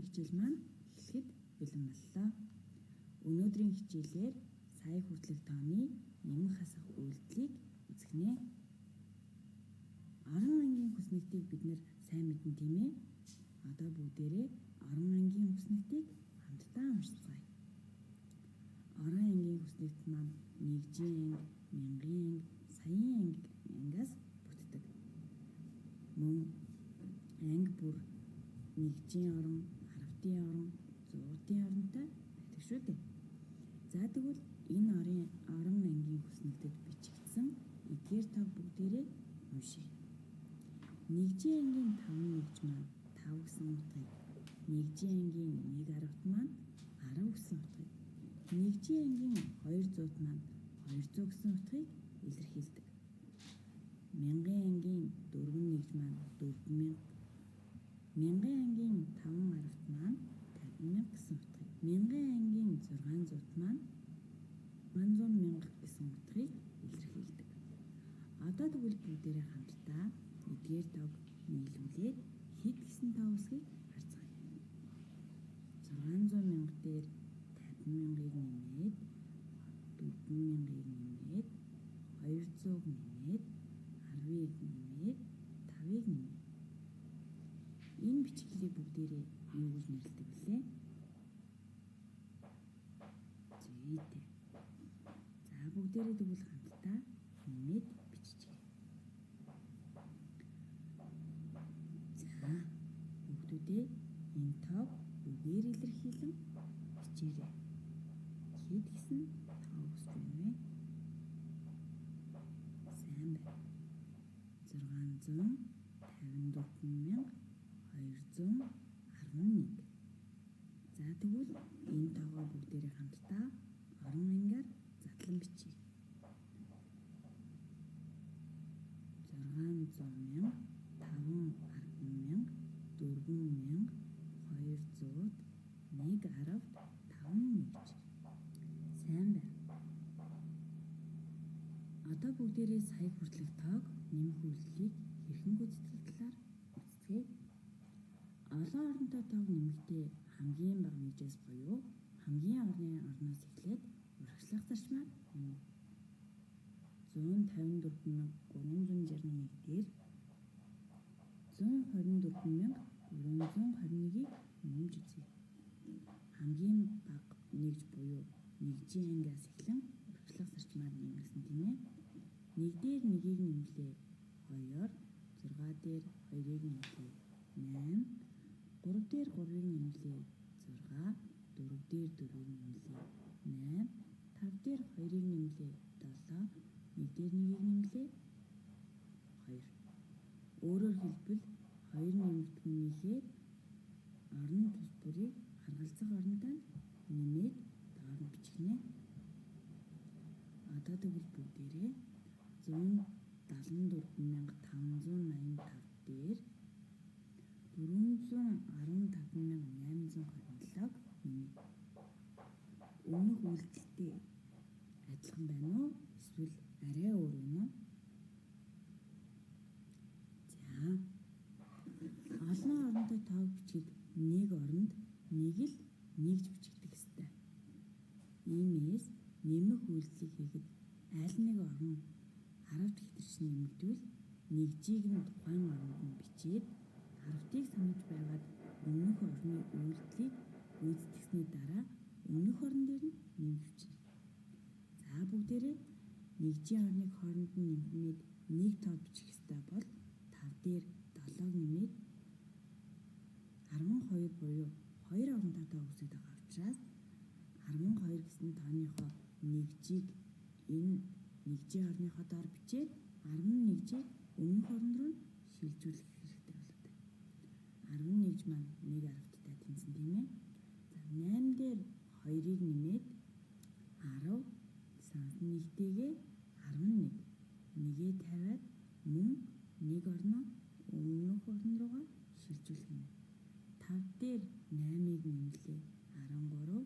хичээл маань эхлэхэд бэлэн боллоо. Өнөөдрийн хичээлээр сая хүртэлх тооны нэмэх хасах үйлдэлийг үзэгнэ. 10 ангийн хүснэгтийг бид нэр сайн мэднэ тийм ээ. Одоо бүгдээрээ 10 ангийн хүснэгтийг хамтдаа уншицгаая. 10 ангийн хүснэгт маань нэгжийн анги, мянган анги, саяын ангиас бүтдэг. Мөн анги бүр нэгжийн орон, харавтын орон, зууртын оронтой байдаг шүү дээ. За тэгвэл энэ 10 ангийн хүснэгтэд бичигдсэн эдгээр тог бүгдээрээ уншъя. Нэгжийн ангийн 5 нэгж маань 5 гэсэн утгыг, нэгжийн ангийн 1/10 маань 10 гэсэн утгыг, нэгжийн ангийн 200 маань 200 гэсэн утгыг илэрхийлдэг. Мянган ангийн 4 нэгж маань 4,000, мянган ангийн 5/10 маань 50,000 гэсэн утгыг, мянган ангийн 600 маань 600,000 гэсэн утгыг илэрхийлдэг. Одоо тэгвэл бүгдээрээ хамтдаа эдгээр тог нийлүүлээд хэд гэсэн тоо үсгийг харцгаая. 600,000 дээр 50,000-ыг нэмээд 4,000-ыг нэмээд 200-г нэмээд 10-ыг нэмээд 5-ыг нэмээд. Энэ бичглийг бүгдээрээ юу гэж нэрлэдэг вүлээ? Зүйтэй. За бүгдээрээ тэгвэл хамтдаа нэмээд биччихье. За бүгдүүдээ энэ тоог үгээр илэрхийлэн бичээрэй. Хэд гэсэн тоо үсч байна вэ? Сайн байна. 654,211. За тэгвэл энэ тоогоо бүгдээрээ хамтдаа 10 ангаар задлан бичье. 600,000, 5,10,000, 4,000, 200, 1/10, 5 нэгж. Сайн байна. Одоо бүгдээрээ сая хүртэлх тоог нэмэх үйлдэлийг хэрхэн гүйцэтгэх талаар үздэгэ. Олон оронтой тоог нэмэхдээ хамгийн бага нэгжээс буюу хамгийн орноос эхлээд урагшлах зарчмаар нэмнэ. 154,361 дээр 124,321-ийг нэмж үзье. Хамгийн бага нэгж буюу нэгжийн ангиас эхлэн урагшлах зарчмаар нэмсэн тийм ээ. 1 дээр 1-ийг нэмлээ 2-оор, 6 дээр 2-ыг нэмлээ 8, 3 дээр 3-ыг нэмлээ 6, 4 дээр 4-ийг нэмлээ 8, 5 дээр 2-ыг нэмлээ 7, 1 дээр 1-ийг нэмлээ 2. Өөрөөр хэлбэл 2 нэмэгдэхүүнийхээ орон тус бүрийг харгалзах оронтой нэмээд доор нь бичгэнэ. Одоо тэгвэл бүгдээрээ 174,585 дээр 415,827-г нэмье. Өмнөх үйлдэлтэй адилхан байна уу? Эсвэл арай өөр юм уу? За. Олон оронтой тоог бичгийг нэг оронд нэг л нэгж бичигдэх ёстой. Иймээс нэмэх үйлдэлийг хийхэд аль нэг орон 10 дахь хэтэрчин нэмэгдвэл нэгжийг нь тухайн оронд нь бичээд харавтыг санаж байгаад өмнөх орны үйлдэлийг гүйцэтгэсний дараа өмнөх орон дээр нь нэмж бичнэ. За бүгдээрээ нэгжийн орныг хооронд нь нэмээд нэг тоо бичих ёстой бол 5 дээр 7-г нэмээд 12 буюу 2 оронтой тоо үсэж байгаа учраас 12 гэсэн тооныхоо нэгжийг энэ нэгжийн орныхоо доор бичээд 11-ийг өмнөх орон руу шилжүүлэх хэрэгтэй болдог. 11 маань 1/10-тай тэнцэн тийм ээ. За 8 дээр 2-ыг нэмээд 10, сансан нэгтэйгээ 11, нэгээ тавиад мөн нэг орноо өмнөх орон руугаа шилжүүлэх юм. 5 дээр 8-ыг нэмлээ 13,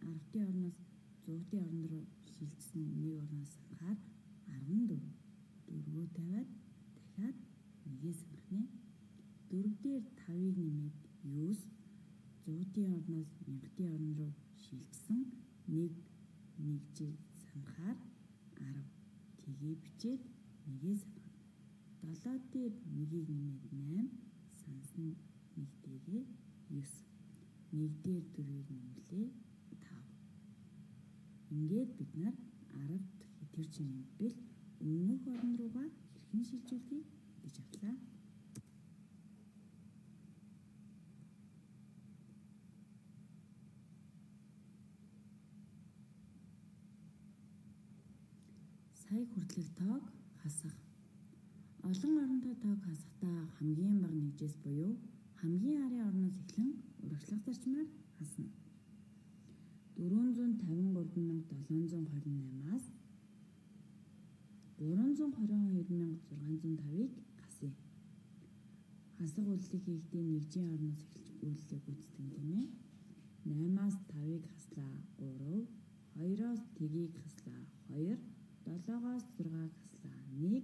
10-ын орноос 100-ын орон руу шилжсэн нэг орноос санахаар 14, 4-өө тавиад дахиад нэгээ санахнэ. 4 дээр 5-ыг нэмээд 9, 100-ийн орноос 1000-ийн орн руу шилжсэн нэг нэгжийг санахаар 10 тгээ бичээд нэгээ санах. 7 дээр нэгийг нэмээд 8 сансан нэгтэйгээ 9. Нэг дээр 4-ийг нэмлээ 5. Ингээд бид нар 10 дахь итгэвчийн нэмбэл өмнөх орн руугаа хэрхэн шилжүүлэхийг мэдэж авлаа. Сая хүртэлх тоог хасах. Олон оронтой тоог хасахдаа хамгийн бага нэгжээс буюу хамгийн арын орноос эхлэн урагшлах зарчмаар хасна. 453,728-аас 322,605-ыг хасъя. Хасах үйлдэлийг хийхдээ нэгжийн орноос эхэлж үйлдэлээ гүйцэтгэн тийм ээ. 8-аас 5-ыг хаслаа 3, 2-оос тгийг хаслаа 2, 7-оос 6-ыг хаслаа 1,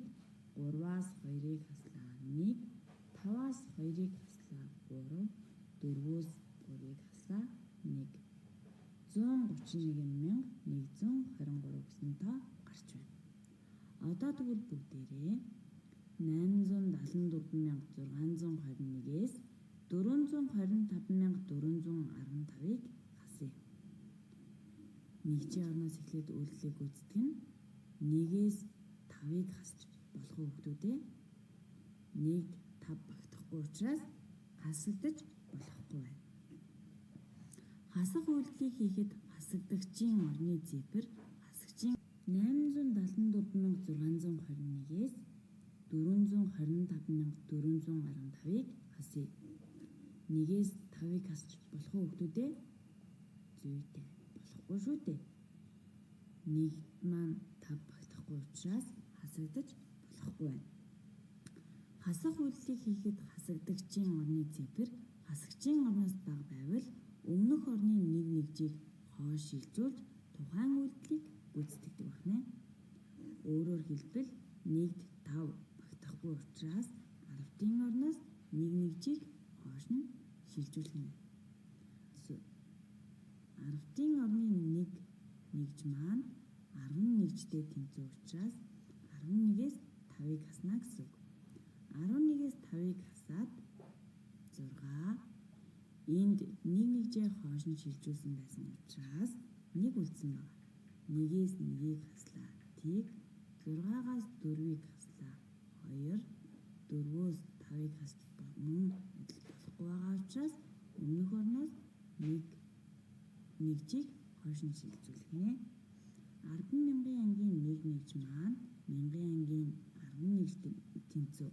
3-аас 2-ыг хаслаа 1, 5-аас 2-ыг хаслаа 3, 4-өөс 3-ыг хаслаа 1. 131,123 гэсэн тоо гарч байна. Одоо тэгвэл бүгдээрээ 874,621-ээс 425,415-ыг хасъя. Нэгжийн орноос эхлээд үйлдэлээ гүйцэтгэн 1-ээс 5-ыг хасч болох хүүхдүүдээ 1 5 багтахгүй учраас хасагдаж болохгүй байна. Хасах үйлдэлийг хийхэд хасагдагчийн орны зэвэр хасагчийн 874,621-ээс 425,415-ыг хасъя. 1-ээс 5-ыг хасч болох хүүхдүүдээ зүйтэй болохгүй шүү дээ. 1 маань 5 багтахгүй учраас хасагдаж болохгүй байна. Хасах үйлдэлийг хийхэд хасагдагчийн орны зэвэр хасагчийн орноос бага байвал өмнөх орны нэг нэгжийг хойш шилжүүлж тухайн үйлдэлийг гүйцэтгэдэг байна. Өөрөөр хэлбэл 1-д 5 багтахгүй учраас 10-ийн орноос нэг нэгжийг хойш нь шилжүүлэх юм. 10-ийн орны нэг нэгж маань 10 нэгжтэй тэнцүү учраас 11-ээс 5-ыг хаснаа гэсэн үг. 11-ээс 5-ыг хасаад 6. Энд нэг нэгжээ хойш нь шилжүүлсэн байсан учраас нэг үлдсэн байна. 1-ээс 1-ийг хаслаа тийг, 6-аас 4-ийг хаслаа 2, 4-өөс 5-ыг хасч мөн болохгүй байгаа учраас өмнөх орноос нэг нэгжийг хойш нь шилжүүлэх нэ. 10,000-ын ангийн нэг нэгж маань 1000-ын ангийн 10 нэгжтэй тэнцүү.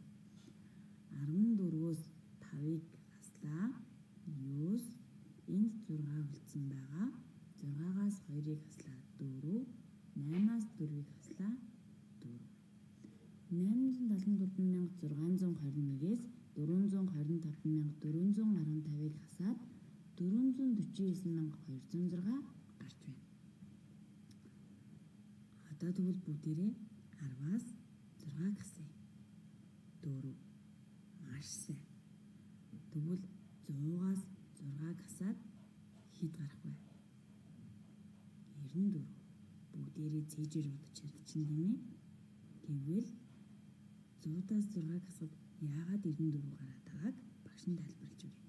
14-өөс 5-ыг хаслаа 9, энд 6 үлдсэн байгаа. 6-аас 2-ыг хаслаа 4, 8-аас 4-ыг хаслаа 4. 874,621-ээс 425,415-ыг хасаад 449,206 гарч байна. Одоо тэгвэл бүгдээрээ 10-аас 6-г хасъя. 4. Маш сайн. Тэгвэл 100-аас 6-г хасаад хэд гарах вэ? 94. Бүгдээрээ цээжээр удаж чадчихна тийм ээ. Тэгвэл 100-аас 6-г хасаад яагаад 94 гараад байгааг багш нь тайлбарлаж өгье.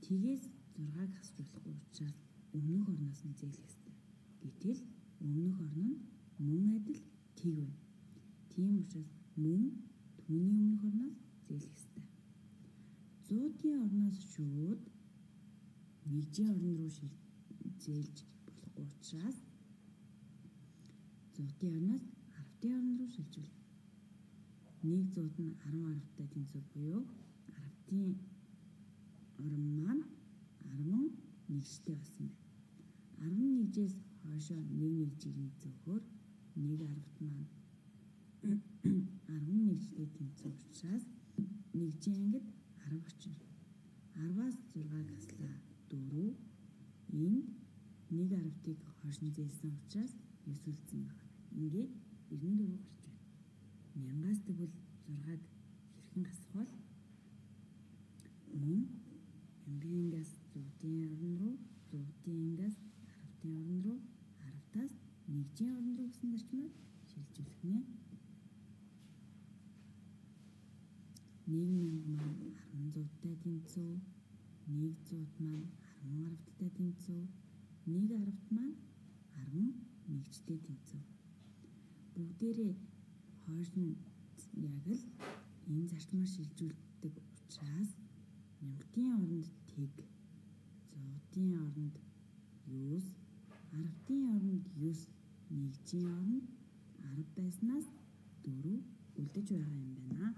Тгээс 6-г хасч болохгүй учраас өмнөх орноос нь зээлэх ёстой. Гэтэл өмнөх орн нь мөн адил тэг байна. Тийм учраас мөн түүний өмнөх орноос зээлэх ёстой. 100-ийн орноос шууд нэгжийн орн руу зээлж болохгүй учраас 100-ийн орноос 10-ийн орн руу шилжүүл. 100-д нь 10 тэнцүү буюу 10-ийн орн маань 10 нэгжтэй болсон байна. 10 нэгжээс хойшоо нэг нэгжийг зөөхөөр 1/10 маань 10 нэгжтэй тэнцүү учраас нэгжийн ангид 10 очино. 10-аас 6-г хаслаа 4. Энд 1/10-ыг хойш нь зээлсэн учраас 9 үлдсэн байна. Ингээд 94 гарч байна. 1000-аас тэгвэл 6-г хэрхэн хасах вэ? Мөн 1000-аас 10-ын орон руу, 100-ын ангиас 10-ын орон руу, 10-таас 1-ийн орон руу гэсэн зарчмаар шилжүүлэх нэ. 1,000 маань 10 зууттай тэнцүү, 1 зуут маань 10 аравттай тэнцүү, 1 аравт маань 10 нэгжтэй тэнцүү. Бүгдээрээ хойш нь яг л энэ зарчмаар шилжүүлдэг учраас 1000-ийн оронд тэг, 100-ийн оронд 9, 10-ийн оронд 9, 1-ийн оронд 10 байснаас 4 үлдэж байгаа юм байна.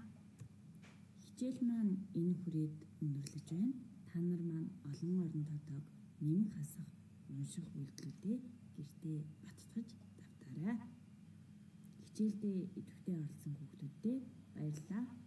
Хичээл маань энэ хүрээд өндөрлөж байна. Та нар маань олон орон тоотоог нэмэх хасах унших үйлдэлүүдээ гэртээ баттгаж давтаарай. Хичээлдээ идэвхтэй оролцсон хүүхдүүддээ баярлалаа.